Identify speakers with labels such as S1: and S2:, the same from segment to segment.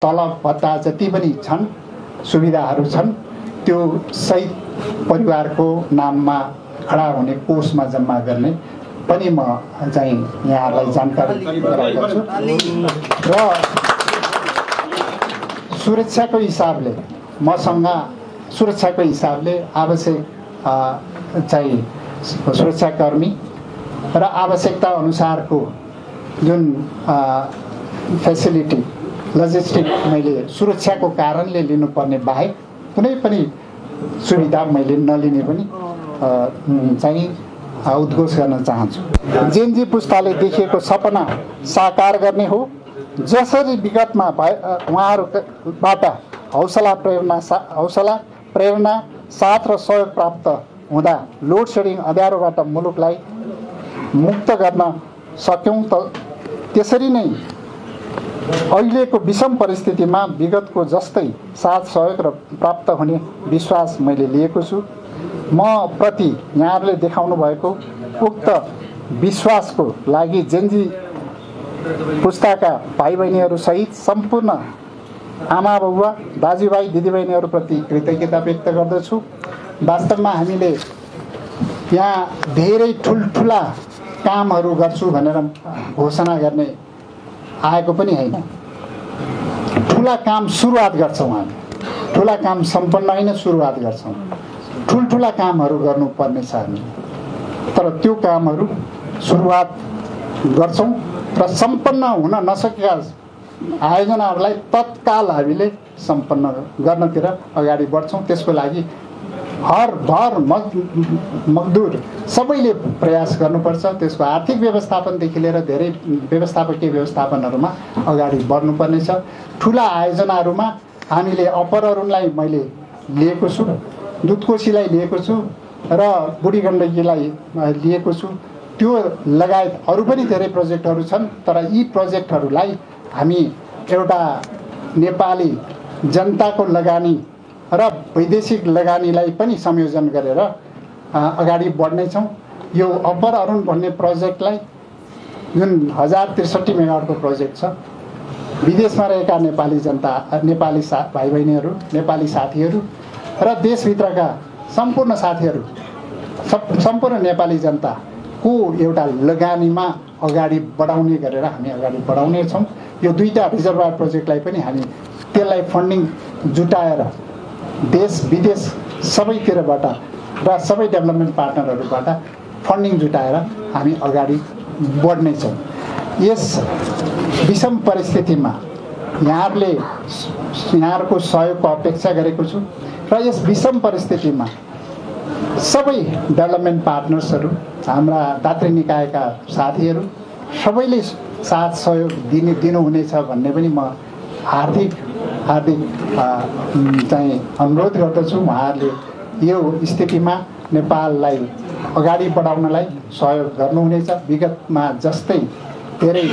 S1: तलब भत्ता जति पनि छन् सुविधाहरू छन् त्यो सहित परिवारको नाममा खडा हुने कोषमा जम्मा गर्ने पनि म चाहिँ यहाँहरूलाई जानकारी गराएको छु र सुरक्षाको हिसाबले मसँग सुरक्षाको हिसाबले आवश्यक चाहिँ सुरक्षाकर्मी र आवश्यकता अनुसारको जुन फेसिलिटी लजिस्टिक मैले सुरक्षाको कारणले लिनुपर्ने बाहेक कुनै पनि सुविधा मैले नलिने पनि चाहिँ उद्घोष गर्न चाहन्छु। जेनजी पुस्ताले देखिएको सपना साकार गर्ने हो। जसरी विगतमा उहाँहरूबाट हौसला प्रेरणा साथ र सहयोग प्राप्त हुँदा लोड सेडिङ अँध्यारोबाट मुलुकलाई मुक्त गर्न सक्यौं, त्यसरी नै अहिलेको विषम परिस्थितिमा विगतको जस्तै साथ सहयोग र प्राप्त हुने विश्वास मैले लिएको छु। म प्रति यहाँहरूले देखाउनु भएको उक्त विश्वासको लागि जेनजी पुस्ताका भाइ बहिनीहरू सहित सम्पूर्ण आमा बुबा दाजुभाइ दिदीबहिनीहरूप्रति कृतज्ञता व्यक्त गर्दछु। वास्तवमा हामीले यहाँ धेरै ठुल्ठुला कामहरू गर्छु भनेर घोषणा गर्ने आएको पनि हैन। ठुला काम सुरुवात गर्छौँ हामी, ठुला काम सम्पन्न होइन सुरुवात गर्छौँ। ठुल्ठुला कामहरू गर्नुपर्ने छ हामी, तर त्यो कामहरू सुरुवात गर्छौँ र सम्पन्न हुन नसकेका आयोजनाहरूलाई तत्काल हामीले सम्पन्न गर्नतिर अगाडि बढ्छौँ। त्यसको लागि हर भर मजदुर सबैले प्रयास गर्नुपर्छ। त्यसको आर्थिक व्यवस्थापनदेखि लिएर धेरै व्यवस्थापकीय व्यवस्थापनहरूमा अगाडि बढ्नुपर्ने छ। ठुला आयोजनाहरूमा हामीले अप्पर अरुणलाई मैले लिएको छु, दुधकोशीलाई लिएको छु र बुढी गण्डकीलाई लिएको छु। त्यो लगायत अरू पनि धेरै प्रोजेक्टहरू छन्, तर यी प्रोजेक्टहरूलाई हामी एउटा नेपाली जनताको लगानी र वैदेशिक लगानीलाई पनि संयोजन गरेर अगाडि बढ्नेछौँ। यो अप्पर अरुण भन्ने प्रोजेक्टलाई जुन 1063 मेगावाटको प्रोजेक्ट छ, विदेशमा रहेका नेपाली जनता, नेपाली भाइ बहिनीहरू, नेपाली साथीहरू र देशभित्रका सम्पूर्ण साथीहरू, सम्पूर्ण नेपाली जनताको एउटा लगानीमा अगाडि बढाउने गरेर हामी अगाडि बढाउनेछौँ। यो दुईटा रिजर्भर प्रोजेक्टलाई पनि हामी त्यसलाई फन्डिङ जुटाएर देश विदेश सबैतिरबाट र सबै डेभलपमेन्ट पार्टनरहरूबाट फन्डिङ जुटाएर हामी अगाडि बढ्नेछौँ। यस विषम परिस्थितिमा यहाँहरूको सहयोगको अपेक्षा गरेको छु र यस विषम परिस्थितिमा सबै डेभलपमेन्ट पार्टनर्सहरू, हाम्रा दात्री निकायका साथीहरू सबैले साथ सहयोग दिनुहुनेछ भन्ने पनि म हार्दिक चाहिँ अनुरोध गर्दछु। उहाँहरूले यो स्थितिमा नेपाललाई अगाडि बढाउनलाई सहयोग गर्नुहुनेछ, विगतमा जस्तै धेरै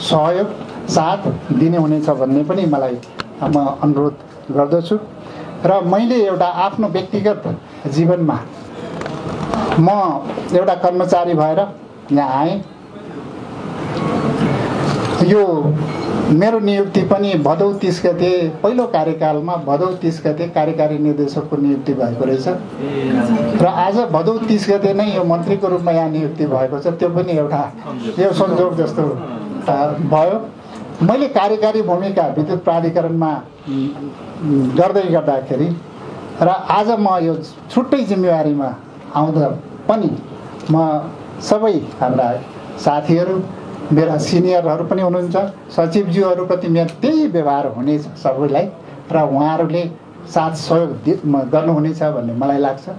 S1: सहयोग साथ दिने हुनेछ भन्ने पनि मलाई म अनुरोध गर्दछु। र मैले एउटा आफ्नो व्यक्तिगत जीवनमा म एउटा कर्मचारी भएर यहाँ आएँ। यो मेरो नियुक्ति पनि भदौ 30 गते पहिलो कार्यकालमा भदौ 30 गते कार्यकारी निर्देशकको नियुक्ति भएको रहेछ र आज भदौ 30 गते नै यो मन्त्रीको रूपमा यहाँ नियुक्ति भएको छ। त्यो पनि एउटा यो संयोग जस्तो भयो। मैले कार्यकारी भूमिका विद्युत प्राधिकरणमा गर्दाखेरि र आज म यो छुट्टै जिम्मेवारीमा आउँदा पनि म सबै हाम्रा साथीहरू, मेरा सिनियरहरू पनि हुनुहुन्छ, सचिवज्यूहरूप्रति मेरो त्यही व्यवहार हुनेछ सबैलाई र उहाँहरूले साथ सहयोग गर्नुहुनेछ भन्ने मलाई लाग्छ।